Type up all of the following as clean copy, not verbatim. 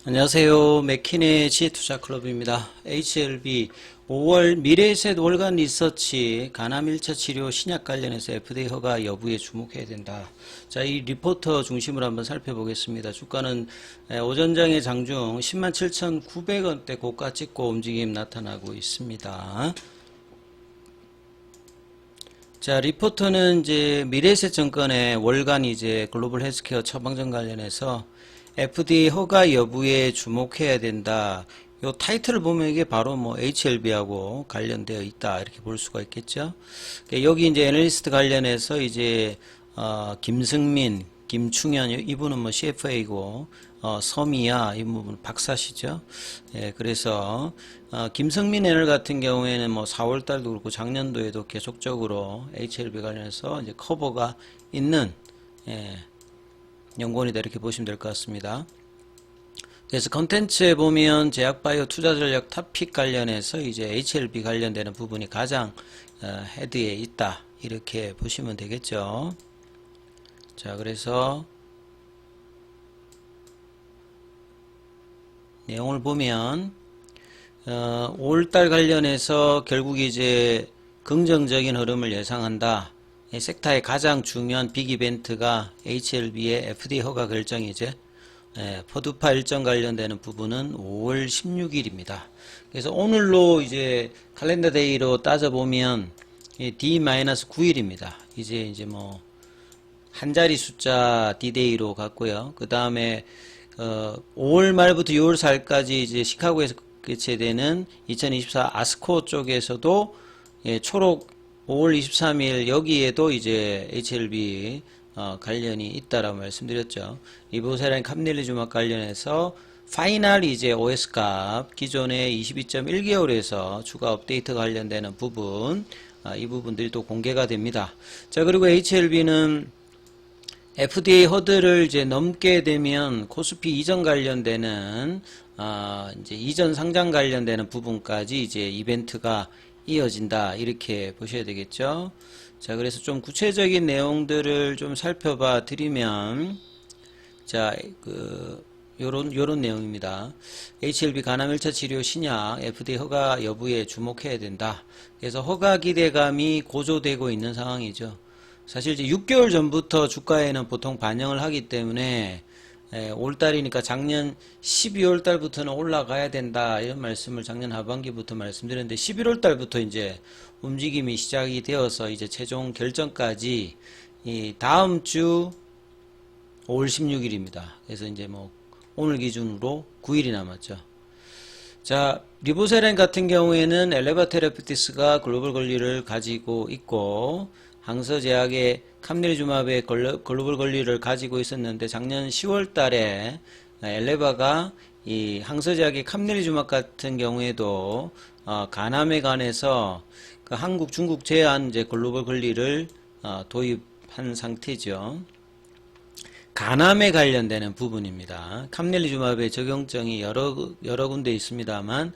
안녕하세요. 맥키네지 투자클럽입니다. HLB 5월 미래에셋 월간 리서치 간암 1차 치료 신약 관련해서 FDA 허가 여부에 주목해야 된다. 자, 이 리포터 중심으로 한번 살펴보겠습니다. 주가는 오전장의 장중 107,900원대 고가 찍고 움직임 나타나고 있습니다. 자, 리포터는 이제 미래에셋 증권의 월간 이제 글로벌 헬스케어 처방전 관련해서 FDA 허가 여부에 주목해야 된다. 요 타이틀을 보면 이게 바로 뭐 HLB하고 관련되어 있다 이렇게 볼 수가 있겠죠. 여기 이제 애널리스트 관련해서 이제 김승민, 김충현 이분은 뭐 CFA고 서미야 이 부분 박사시죠. 예, 그래서 김승민 애널 같은 경우에는 뭐 4월달도 그렇고 작년도에도 계속적으로 HLB 관련해서 이제 커버가 있는 연구원이다 이렇게 보시면 될 것 같습니다. 그래서 컨텐츠에 보면 제약바이오 투자전략 탑픽 관련해서 이제 HLB 관련되는 부분이 가장 헤드에 있다 이렇게 보시면 되겠죠. 자, 그래서 내용을 보면 5월달 관련해서 결국 이제 긍정적인 흐름을 예상한다. 이 섹터의 가장 중요한 빅 이벤트가 HLB의 FDA 허가 결정이죠. 퍼두파 일정 관련되는 부분은 5월 16일입니다. 그래서 오늘로 이제 칼렌더 데이로 따져보면 D-9일입니다. 이제 뭐 한 자리 숫자 D-데이로 갔고요. 그 다음에 5월 말부터 6월 4일까지 이제 시카고에서 개최되는 2024 아스코 쪽에서도 초록 5월 23일 여기에도 이제 HLB 관련이 있다라고 말씀드렸죠. 리보세라인 캄넬리주막 관련해서 파이널 이제 OS 값 기존의 22.1개월에서 추가 업데이트 관련되는 부분 이 부분들이 또 공개가 됩니다. 자, 그리고 HLB는 FDA 허들을 이제 넘게 되면 코스피 이전 관련되는 이제 이전 상장 관련되는 부분까지 이제 이벤트가 이어진다 이렇게 보셔야 되겠죠. 자, 그래서 좀 구체적인 내용들을 좀 살펴봐 드리면 자, 요런 내용입니다. HLB 간암 1차 치료 신약 FDA 허가 여부에 주목해야 된다. 그래서 허가 기대감이 고조되고 있는 상황이죠. 사실 이제 6개월 전부터 주가에는 보통 반영을 하기 때문에 올달이니까 작년 12월 달부터는 올라가야 된다 이런 말씀을 작년 하반기부터 말씀드렸는데 11월 달부터 이제 움직임이 시작이 되어서 이제 최종 결정까지 이 다음 주 5월 16일입니다. 그래서 이제 뭐 오늘 기준으로 9일이 남았죠. 자, 리보세라인 같은 경우에는 엘레바 테라피티스가 글로벌 권리를 가지고 있고 항서제약의 캄넬리주마브의 글로벌 권리를 가지고 있었는데 작년 10월 달에 엘레바가 이 항서제약의 캄넬리주마브 같은 경우에도 간암에 관해서 그 한국, 중국 제한 이제 글로벌 권리를 도입한 상태죠. 간암에 관련되는 부분입니다. 캄넬리주마브의 적용증이 여러 군데 있습니다만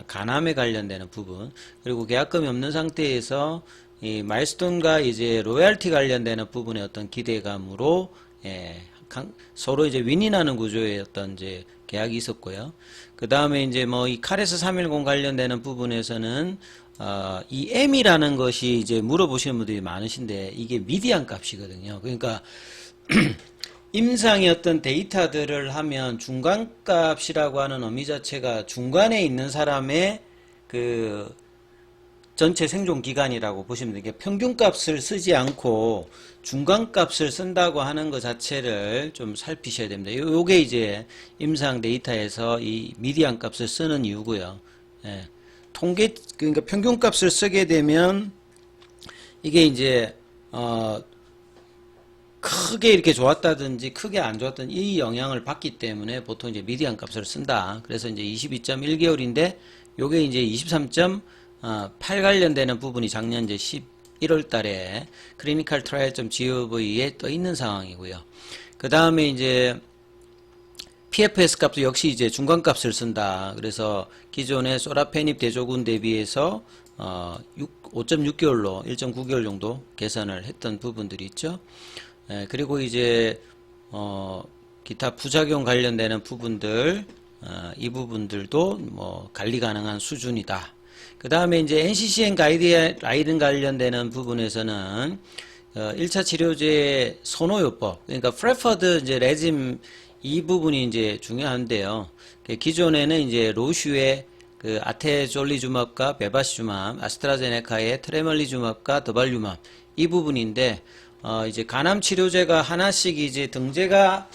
간암에 관련되는 부분 그리고 계약금이 없는 상태에서 이 마일스톤과 이제 로얄티 관련되는 부분의 어떤 기대감으로 서로 이제 윈윈하는 구조의 어떤 이제 계약이 있었고요. 그 다음에 이제 뭐 이 카레스 310 관련되는 부분에서는 이 M이라는 것이 이제 물어보시는 분들이 많으신데 이게 미디안 값이거든요. 그러니까 임상의 어떤 데이터들을 하면 중간값이라고 하는 의미 자체가 중간에 있는 사람의 그 전체 생존 기간이라고 보시면 되게 평균값을 쓰지 않고 중간값을 쓴다고 하는 것 자체를 좀 살피셔야 됩니다. 요게 이제 임상 데이터에서 이 미디안 값을 쓰는 이유고요. 그러니까 평균값을 쓰게 되면 이게 이제 크게 이렇게 좋았다든지 크게 안 좋았던 이 영향을 받기 때문에 보통 이제 미디안 값을 쓴다. 그래서 이제 22.1개월인데 요게 이제 23.8 관련되는 부분이 작년 이제 11월 달에 클리니컬 트라이얼.gov에 떠 있는 상황이고요. 그 다음에 이제 PFS 값도 역시 이제 중간값을 쓴다. 그래서 기존의 소라페닙 대조군 대비해서 5.6개월로 1.9개월 정도 계산을 했던 부분들이 있죠. 그리고 이제 기타 부작용 관련되는 부분들 이 부분들도 뭐 관리 가능한 수준이다. 그 다음에 이제 NCCN 가이드라인 관련되는 부분에서는 1차 치료제 선호요법, 그러니까 프레퍼드 이제 레짐 이 부분이 이제 중요한데요. 기존에는 이제 로슈의 그 아테졸리주맙과 베바시주맙, 아스트라제네카의 트레멀리주맙과 더발유맙 이 부분인데 이제 간암 치료제가 하나씩 이제 등재가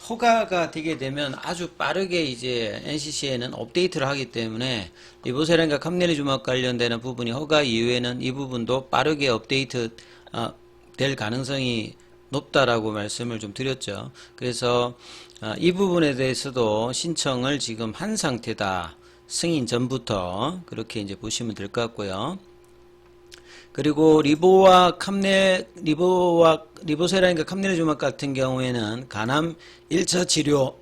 허가가 되게 되면 아주 빠르게 이제 NCC에는 업데이트를 하기 때문에 리보세란과 캄넬리주맙 관련되는 부분이 허가 이후에는 이 부분도 빠르게 업데이트 될 가능성이 높다라고 말씀을 좀 드렸죠. 그래서 이 부분에 대해서도 신청을 지금 한 상태다. 승인 전부터 그렇게 이제 보시면 될 것 같고요. 그리고 리보세라인과 캄넬리주맙 같은 경우에는 간암 1차 치료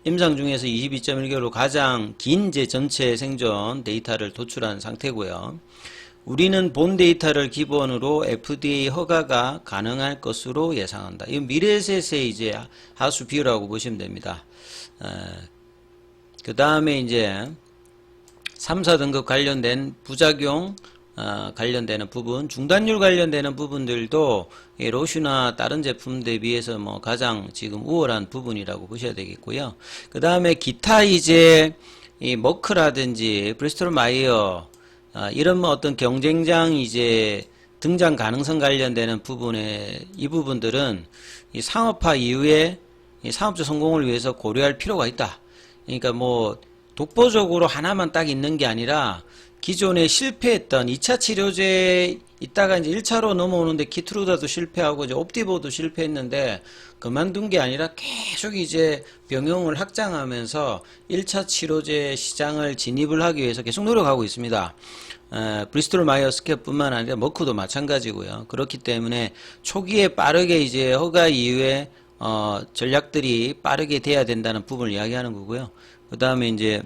임상 중에서 22.1개월로 가장 긴 제 전체 생존 데이터를 도출한 상태고요. 우리는 본 데이터를 기본으로 FDA 허가가 가능할 것으로 예상한다. 이 미래셋의 이제 하수 비율이라고 보시면 됩니다. 그 다음에 이제 3, 4등급 관련된 부작용 관련되는 부분, 중단율 관련되는 부분들도 로슈나 다른 제품 대비해서 뭐 가장 지금 우월한 부분이라고 보셔야 되겠고요. 그 다음에 기타 이제 이 머크라든지 브리스톨 마이어 이런 뭐 어떤 경쟁장 이제 등장 가능성 관련되는 부분에 이 부분들은 이 상업화 이후에 이 사업적 성공을 위해서 고려할 필요가 있다. 그러니까 뭐 독보적으로 하나만 딱 있는 게 아니라 기존에 실패했던 2차 치료제 있다가 이제 1차로 넘어오는데 키트루다도 실패하고 이제 옵티보도 실패했는데 그만둔 게 아니라 계속 이제 병용을 확장하면서 1차 치료제 시장을 진입을 하기 위해서 계속 노력하고 있습니다. 브리스톨 마이어 스캡뿐만 아니라 머크도 마찬가지고요. 그렇기 때문에 초기에 빠르게 이제 허가 이후에 전략들이 빠르게 돼야 된다는 부분을 이야기하는 거고요. 그 다음에 이제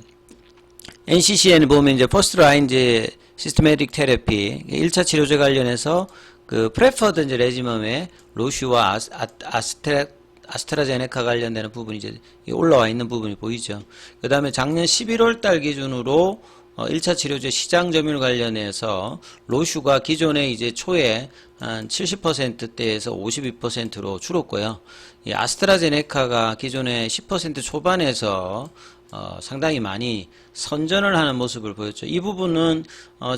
NCCN 보면 이제 퍼스트 라인 이제 시스테매틱 테라피 1차 치료제 관련해서 그 프레퍼드 이제 레지멈에 로슈와 아스트라제네카 관련되는 부분이 이제 올라와 있는 부분이 보이죠. 그 다음에 작년 11월 달 기준으로 1차 치료제 시장 점유율 관련해서 로슈가 기존에 이제 초에 한 70%대에서 52%로 줄었고요. 이 아스트라제네카가 기존에 10% 초반에서 상당히 많이 선전을 하는 모습을 보였죠. 이 부분은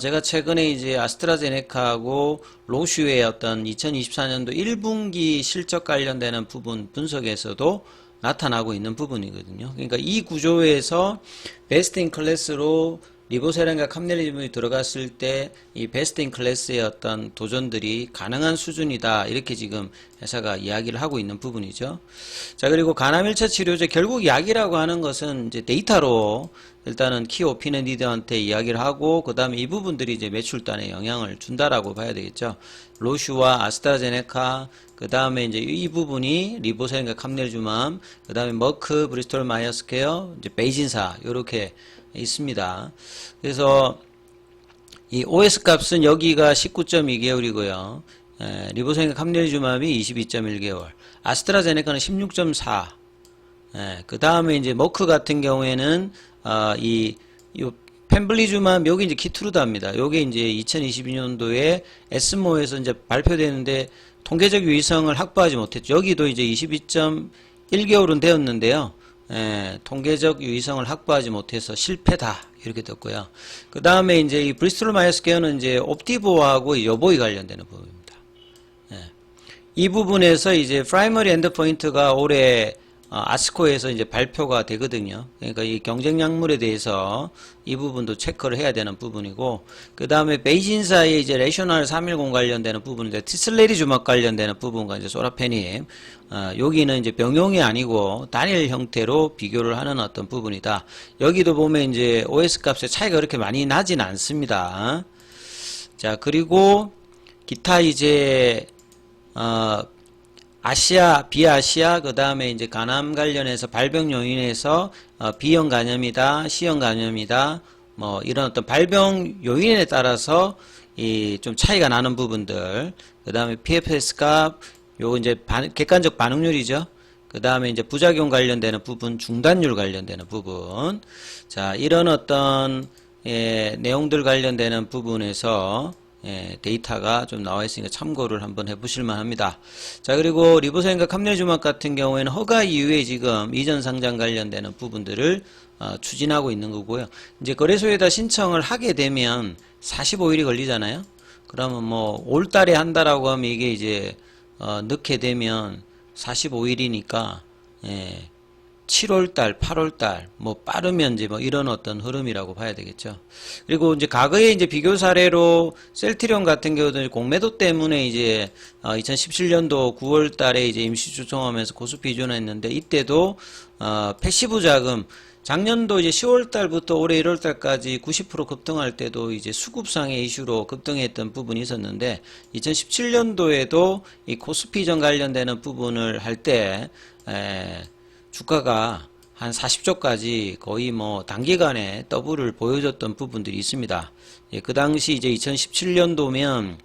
제가 최근에 이제 아스트라제네카하고 로슈의 어떤 2024년도 1분기 실적 관련되는 부분 분석에서도 나타나고 있는 부분이거든요. 그러니까 이 구조에서 베스트 인 클래스로 리보세란과 캄넬리주맙이 들어갔을 때 이 베스트 인 클래스의 어떤 도전들이 가능한 수준이다. 이렇게 지금 회사가 이야기를 하고 있는 부분이죠. 자, 그리고 간암 1차 치료제 결국 약이라고 하는 것은 이제 데이터로 일단은 키 오피니언 리더한테 이야기를 하고 그다음에 이 부분들이 이제 매출단에 영향을 준다라고 봐야 되겠죠. 로슈와 아스트라제네카 그다음에 이제 이 부분이 리보세란과 캄넬리주맙 그다음에 머크, 브리스톨 마이어스케어, 이제 베이진사 요렇게 있습니다. 그래서 이 OS 값은 여기가 19.2개월이고요. 리보세란과 캄넬리주맙이 22.1개월, 아스트라제네카는 16.4. 그 다음에 이제 머크 같은 경우에는 이 펜블리주맙 여기 이제 키트루다입니다. 요게 이제 2022년도에 에스모에서 이제 발표되는데 통계적 유의성을 확보하지 못했죠. 여기도 이제 22.1개월은 되었는데요. 통계적 유의성을 확보하지 못해서 실패다 이렇게 됐고요. 그 다음에 이제 이 브리스톨 마이어스 케어는 이제 옵티보하고 여보이 관련되는 부분입니다. 이 부분에서 이제 프라이머리 엔드포인트가 올해 아스코에서 이제 발표가 되거든요. 그러니까 이 경쟁 약물에 대해서 이 부분도 체크를 해야 되는 부분이고, 그 다음에 베이진사의 이제 레셔널 310 관련되는 부분인데, 티슬레리주맙 관련되는 부분과 이제 소라페닙, 여기는 이제 병용이 아니고 단일 형태로 비교를 하는 어떤 부분이다. 여기도 보면 이제 OS 값의 차이가 그렇게 많이 나진 않습니다. 자, 그리고 기타 이제 아시아, 비아시아, 그 다음에 이제 간암 관련해서 발병 요인에서 B형 간염이다, C형 간염이다, 뭐 이런 어떤 발병 요인에 따라서 이 좀 차이가 나는 부분들, 그 다음에 PFS 값, 요 이제 객관적 반응률이죠. 그 다음에 이제 부작용 관련되는 부분, 중단율 관련되는 부분. 자, 이런 어떤 내용들 관련되는 부분에서 데이터가 좀 나와 있으니까 참고를 한번 해보실 만합니다. 자, 그리고 리버사인과 합리주막 같은 경우에는 허가 이후에 지금 이전 상장 관련되는 부분들을 추진하고 있는 거고요. 이제 거래소에다 신청을 하게 되면 45일이 걸리잖아요. 그러면 뭐 올 달에 한다라고 하면 이게 이제 넣게 되면 45일이니까 7월달, 8월달, 뭐 빠르면 이제 뭐 이런 어떤 흐름이라고 봐야 되겠죠. 그리고 이제 과거에 이제 비교 사례로 셀트리온 같은 경우도 공매도 때문에 이제 2017년도 9월달에 이제 임시 추송하면서 고수피 이전했는데 이때도 패시브 자금 작년도 이제 10월달부터 올해 1월달까지 90% 급등할 때도 이제 수급상의 이슈로 급등했던 부분이 있었는데 2017년도에도 이 코스피 이전 관련되는 부분을 할 때 주가가 한 40조까지 거의 뭐 단기간에 더블을 보여줬던 부분들이 있습니다. 예, 그 당시 이제 2017년도면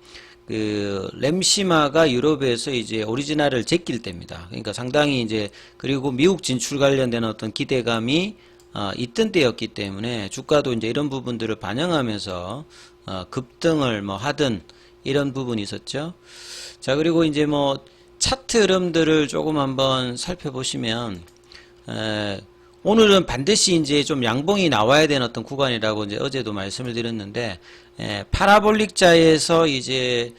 그 램시마가 유럽에서 이제 오리지널을 제낄 때입니다. 그러니까 상당히 이제 그리고 미국 진출 관련된 어떤 기대감이 있던 때였기 때문에 주가도 이제 이런 부분들을 반영하면서 급등을 뭐 하든 이런 부분이 있었죠. 자, 그리고 이제 뭐 차트 흐름들을 조금 한번 살펴보시면 오늘은 반드시 이제 좀 양봉이 나와야 되는 어떤 구간이라고 이제 어제도 말씀을 드렸는데 파라볼릭자에서 이제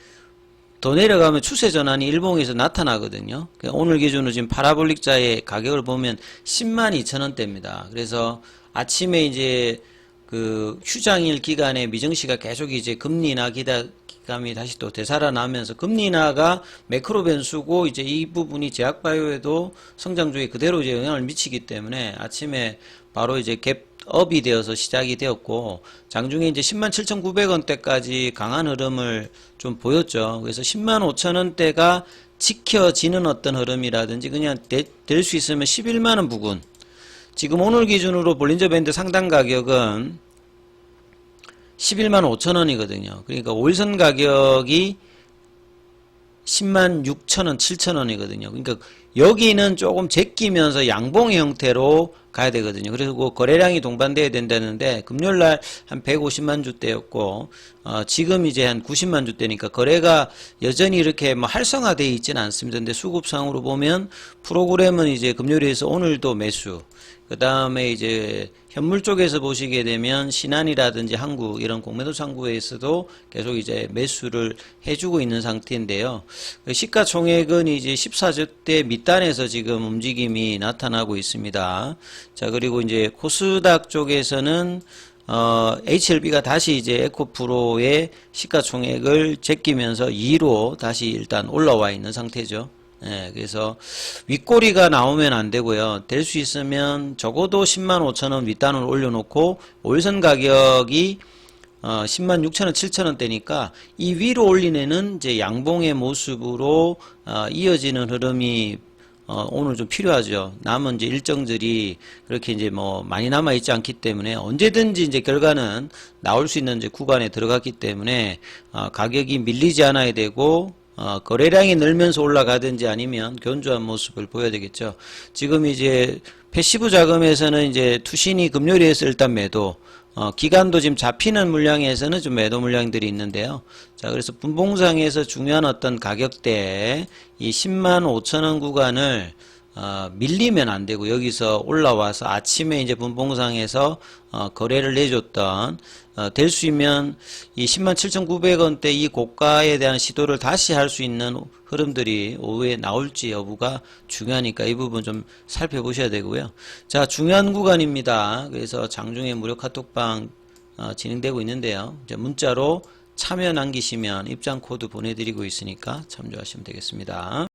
더 내려가면 추세 전환이 일봉에서 나타나거든요. 오늘 기준으로 지금 파라볼릭자의 가격을 보면 102,000원대입니다. 그래서 아침에 이제 그 휴장일 기간에 미정시가 계속 이제 금리 인하 기대감이 다시 또 되살아나면서 금리 인하가 매크로 변수고 이제 이 부분이 제약바이오에도 성장주에 그대로 이제 영향을 미치기 때문에 아침에 바로 이제 갭업이 되어서 시작이 되었고 장중에 이제 107,900원대까지 강한 흐름을 좀 보였죠. 그래서 105,000원대가 지켜지는 어떤 흐름이라든지 그냥 될 수 있으면 11만원 부근. 지금 오늘 기준으로 볼린저 밴드 상단 가격은 11만 5천원이거든요. 그러니까 5일선 가격이 10만 6천원, 7천원이거든요. 그러니까 여기는 조금 제끼면서 양봉의 형태로 가야 되거든요. 그리고 거래량이 동반돼야 된다는데 금요일날 한 150만 주대였고 지금 이제 한 90만 주대니까 거래가 여전히 이렇게 뭐 활성화되어 있지는 않습니다. 근데 수급상으로 보면 프로그램은 이제 금요일에서 오늘도 매수, 그 다음에 이제 현물 쪽에서 보시게 되면 신한이라든지 한국 이런 공매도 창구에서도 계속 이제 매수를 해주고 있는 상태인데요. 시가총액은 이제 14조대 밑단에서 지금 움직임이 나타나고 있습니다. 자, 그리고 이제 코스닥 쪽에서는 HLB가 다시 이제 에코프로의 시가총액을 제끼면서 2로 다시 일단 올라와 있는 상태죠. 예, 그래서 윗꼬리가 나오면 안 되고요. 될 수 있으면 적어도 10만 5천원 윗단을 올려놓고 5일선 가격이 10만 6천원, 7천원대니까 이 위로 올리는 이제 양봉의 모습으로 이어지는 흐름이 오늘 좀 필요하죠. 남은 이제 일정들이 그렇게 이제 뭐 많이 남아 있지 않기 때문에 언제든지 이제 결과는 나올 수 있는 이제 구간에 들어갔기 때문에 가격이 밀리지 않아야 되고 거래량이 늘면서 올라가든지 아니면 견조한 모습을 보여야 되겠죠. 지금 이제 패시브 자금에서는 이제 투신이 금요일에서 일단 매도, 기간도 지금 잡히는 물량에서는 좀 매도 물량들이 있는데요. 자, 그래서 분봉상에서 중요한 어떤 가격대 이 10만 5천원 구간을 밀리면 안 되고 여기서 올라와서 아침에 이제 분봉상에서 거래를 내줬던 될 수 있으면 이 107,900원대 이 고가에 대한 시도를 다시 할 수 있는 흐름들이 오후에 나올지 여부가 중요하니까 이 부분 좀 살펴보셔야 되고요. 자, 중요한 구간입니다. 그래서 장중에 무료 카톡방 진행되고 있는데요. 이제 문자로 참여 남기시면 입장 코드 보내드리고 있으니까 참조하시면 되겠습니다.